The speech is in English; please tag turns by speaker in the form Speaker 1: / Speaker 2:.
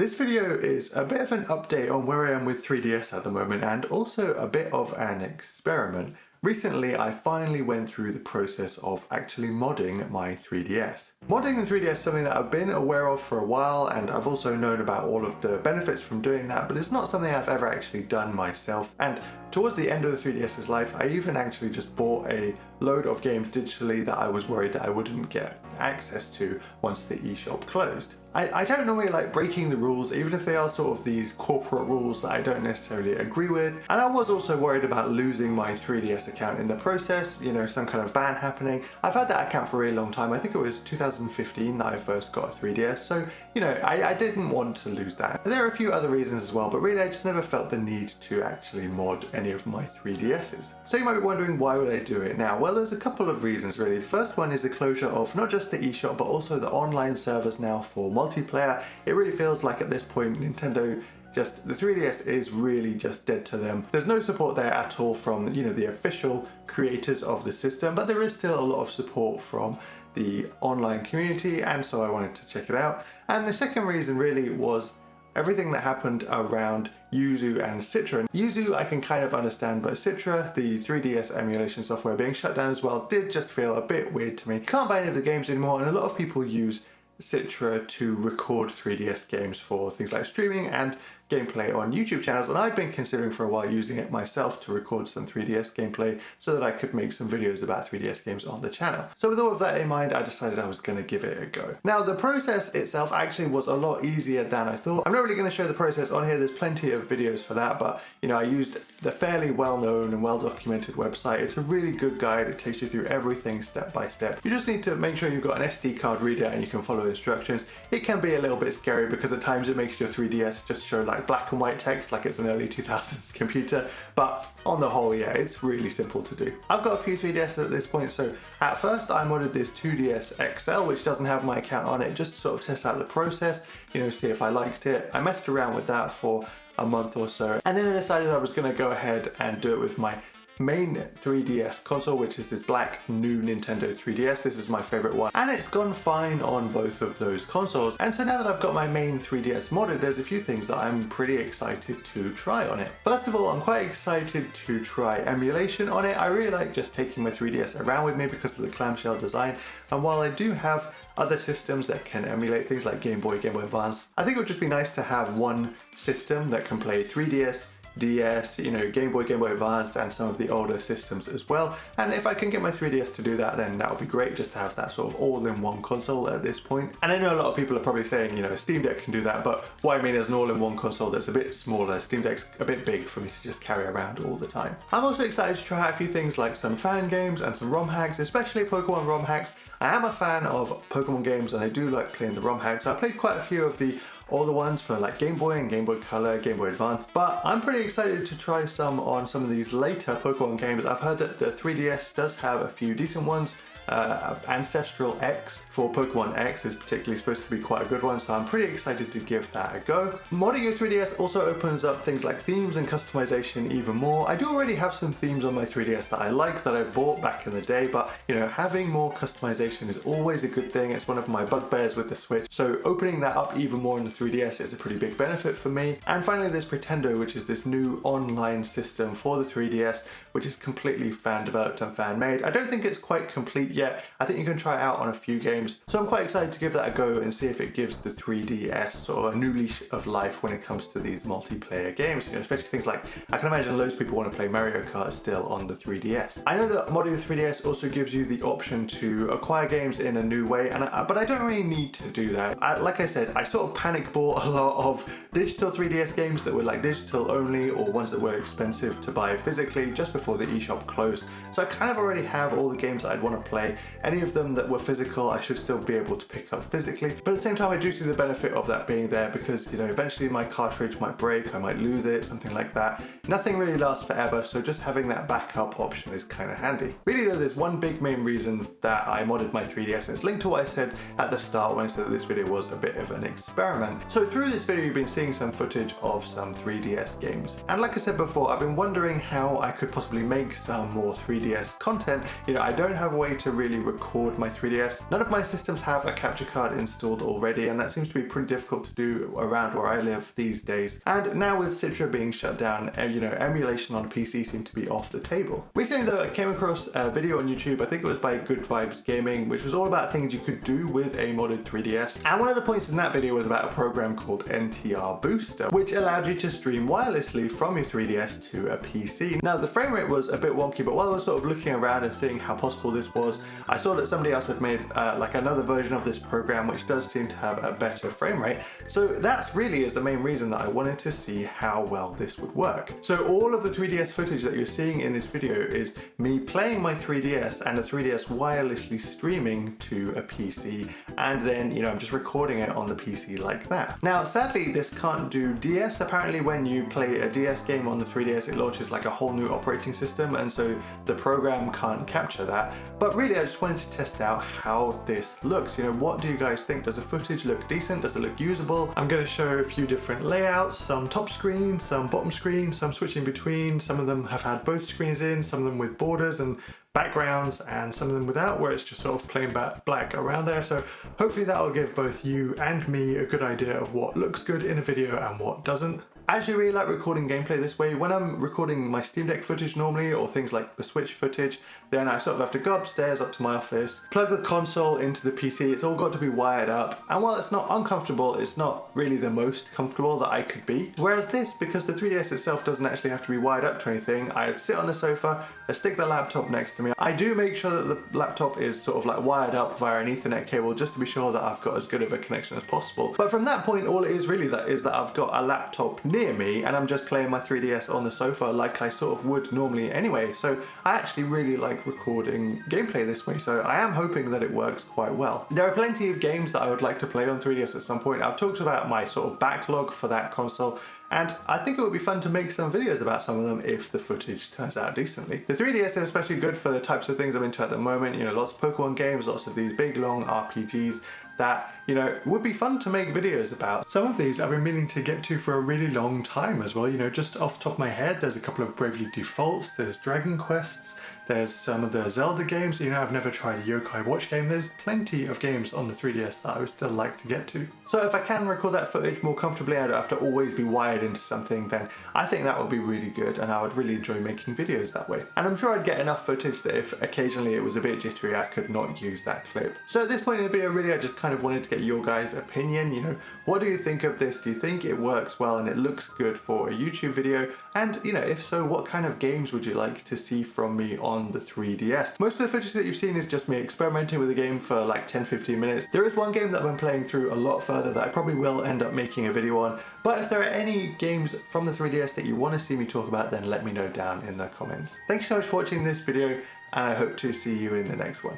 Speaker 1: This video is a bit of an update on where I am with 3DS at the moment and also a bit of an experiment. Recently, I finally went through the process of actually modding my 3DS. Modding the 3DS is something that I've been aware of for a while, and I've also known about all of the benefits from doing that, but it's not something I've ever actually done myself. And towards the end of the 3DS's life, I even actually just bought a load of games digitally that I was worried that I wouldn't get access to once the eShop closed. I don't normally like breaking the rules, even if they are sort of these corporate rules that I don't necessarily agree with. And I was also worried about losing my 3DS account in the process, you know, some kind of ban happening. I've had that account for a really long time. I think it was 2015 that I first got a 3DS. So, you know, I didn't want to lose that. There are a few other reasons as well, but really I just never felt the need to actually mod any of my 3DSs. So you might be wondering, why would I do it now? Well, there's a couple of reasons really. The first one is the closure of not just the eShop, but also the online servers now for multiplayer. It really feels like at this point Nintendo the 3DS is really just dead to them. There's no support there at all from, you know, the official creators of the system, but there is still a lot of support from the online community, and so I wanted to check it out. And the second reason really was everything that happened around Yuzu and Citra. Yuzu I can kind of understand, but Citra, the 3DS emulation software being shut down as well, did just feel a bit weird to me. You can't buy any of the games anymore, and a lot of people use Citra to record 3DS games for things like streaming and gameplay on YouTube channels, and I'd been considering for a while using it myself to record some 3DS gameplay so that I could make some videos about 3DS games on the channel. So with all of that in mind, I decided I was going to give it a go. Now the process itself actually was a lot easier than I thought. I'm not really going to show the process on here, there's plenty of videos for that, but you know, I used the fairly well-known and well-documented website. It's a really good guide, it takes you through everything step by step. You just need to make sure you've got an SD card reader and you can follow instructions. It can be a little bit scary because at times it makes your 3DS just show like black and white text like it's an early 2000s computer, but on the whole, yeah, it's really simple to do. I've got a few 3DS at this point, so at first I modded this 2DS XL, which doesn't have my account on it, just to sort of test out the process, you know, see if I liked it. I messed around with that for a month or so, and then I decided I was going to go ahead and do it with my main 3DS console, which is this black new Nintendo 3DS. This is my favorite one, and it's gone fine on both of those consoles. And so now that I've got my main 3DS modded, there's a few things that I'm pretty excited to try on it. First of all, I'm quite excited to try emulation on it. I really like just taking my 3DS around with me because of the clamshell design, and while I do have other systems that can emulate things like Game Boy, Game Boy Advance, I think it would just be nice to have one system that can play 3DS, DS, you know, Game Boy, Game Boy Advance, and some of the older systems as well. And if I can get my 3DS to do that, then that would be great, just to have that sort of all-in-one console at this point. And I know a lot of people are probably saying, you know, Steam Deck can do that, but what I mean is an all-in-one console that's a bit smaller. Steam Deck's a bit big for me to just carry around all the time. I'm also excited to try out a few things like some fan games and some ROM hacks, especially Pokemon ROM hacks. I am a fan of Pokemon games and I do like playing the ROM hacks. I played quite a few of the older ones for like Game Boy and Game Boy Color, Game Boy Advance, but I'm pretty excited to try some on some of these later Pokemon games. I've heard that the 3DS does have a few decent ones. Ancestral X for Pokemon X is particularly supposed to be quite a good one, so I'm pretty excited to give that a go. Modding your 3DS also opens up things like themes and customization even more. I do already have some themes on my 3DS that I like, that I bought back in the day, but you know, having more customization is always a good thing. It's one of my bugbears with the Switch, so opening that up even more in the 3DS is a pretty big benefit for me. And finally, there's Pretendo, which is this new online system for the 3DS, which is completely fan developed and fan made. I don't think it's quite complete yet. I think you can try it out on a few games. So I'm quite excited to give that a go and see if it gives the 3DS sort of a new leash of life when it comes to these multiplayer games, you know, especially things like, I can imagine loads of people want to play Mario Kart still on the 3DS. I know that modding the 3DS also gives you the option to acquire games in a new way, but I don't really need to do that. Like I said, I sort of panic bought a lot of digital 3DS games that were like digital only, or ones that were expensive to buy physically just before the eShop closed. So I kind of already have all the games that I'd want to play. Any of them that were physical, I should still be able to pick up physically. But at the same time, I do see the benefit of that being there because, you know, eventually my cartridge might break, I might lose it, something like that. Nothing really lasts forever, so just having that backup option is kind of handy. Really though, there's one big main reason that I modded my 3DS, and it's linked to what I said at the start when I said that this video was a bit of an experiment. So through this video, you've been seeing some footage of some 3DS games. And like I said before, I've been wondering how I could possibly make some more 3DS content. You know, I don't have a way to to really record my 3DS. None of my systems have a capture card installed already, and that seems to be pretty difficult to do around where I live these days. And now with Citra being shut down, emulation on a PC seemed to be off the table. Recently though, I came across a video on YouTube, I think it was by Good Vibes Gaming, which was all about things you could do with a modded 3DS. And one of the points in that video was about a program called NTR Booster, which allowed you to stream wirelessly from your 3DS to a PC. Now the frame rate was a bit wonky, but while I was sort of looking around and seeing how possible this was, I saw that somebody else had made like another version of this program which does seem to have a better frame rate. So that's really is the main reason that I wanted to see how well this would work. So all of the 3DS footage that you're seeing in this video is me playing my 3DS and the 3DS wirelessly streaming to a PC, and then I'm just recording it on the PC like that. Now sadly this can't do DS. Apparently when you play a DS game on the 3DS it launches like a whole new operating system, and so the program can't capture that. But really I just wanted to test out how this looks. What do you guys think? Does the footage look decent? Does it look usable? I'm going to show a few different layouts, some top screen, some bottom screen, some switching between. Some of them have had both screens in, some of them with borders and backgrounds, and some of them without, where it's just sort of plain black around there. So hopefully that will give both you and me a good idea of what looks good in a video and what doesn't. I actually really like recording gameplay this way. When I'm recording my Steam Deck footage normally, or things like the Switch footage, then I sort of have to go upstairs up to my office, plug the console into the PC, it's all got to be wired up, and while it's not uncomfortable, it's not really the most comfortable that I could be. Whereas this, because the 3DS itself doesn't actually have to be wired up to anything, I sit on the sofa, I stick the laptop next to me. I do make sure that the laptop is sort of like wired up via an Ethernet cable just to be sure that I've got as good of a connection as possible. But from that point, all it is really is that I've got a laptop near me and I'm just playing my 3DS on the sofa like I sort of would normally anyway. So I actually really like recording gameplay this way, so I am hoping that it works quite well. There are plenty of games that I would like to play on 3DS at some point. I've talked about my sort of backlog for that console, and I think it would be fun to make some videos about some of them if the footage turns out decently. The 3DS is especially good for the types of things I'm into at the moment, lots of Pokemon games, lots of these big long RPGs that, would be fun to make videos about. Some of these I've been meaning to get to for a really long time as well. Just off the top of my head, there's a couple of Bravely Defaults, there's Dragon Quests, there's some of the Zelda games. I've never tried a Yokai Watch game. There's plenty of games on the 3DS that I would still like to get to. So if I can record that footage more comfortably, I don't have to always be wired into something, then I think that would be really good, and I would really enjoy making videos that way. And I'm sure I'd get enough footage that if occasionally it was a bit jittery, I could not use that clip. So at this point in the video, really, I just kind of wanted to get your guys' opinion. What do you think of this? Do you think it works well and it looks good for a YouTube video? And, if so, what kind of games would you like to see from me on the 3DS? Most of the footage that you've seen is just me experimenting with the game for like 10-15 minutes. There is one game that I've been playing through a lot further that I probably will end up making a video on, but if there are any games from the 3DS that you want to see me talk about, then let me know down in the comments. Thank you so much for watching this video, and I hope to see you in the next one.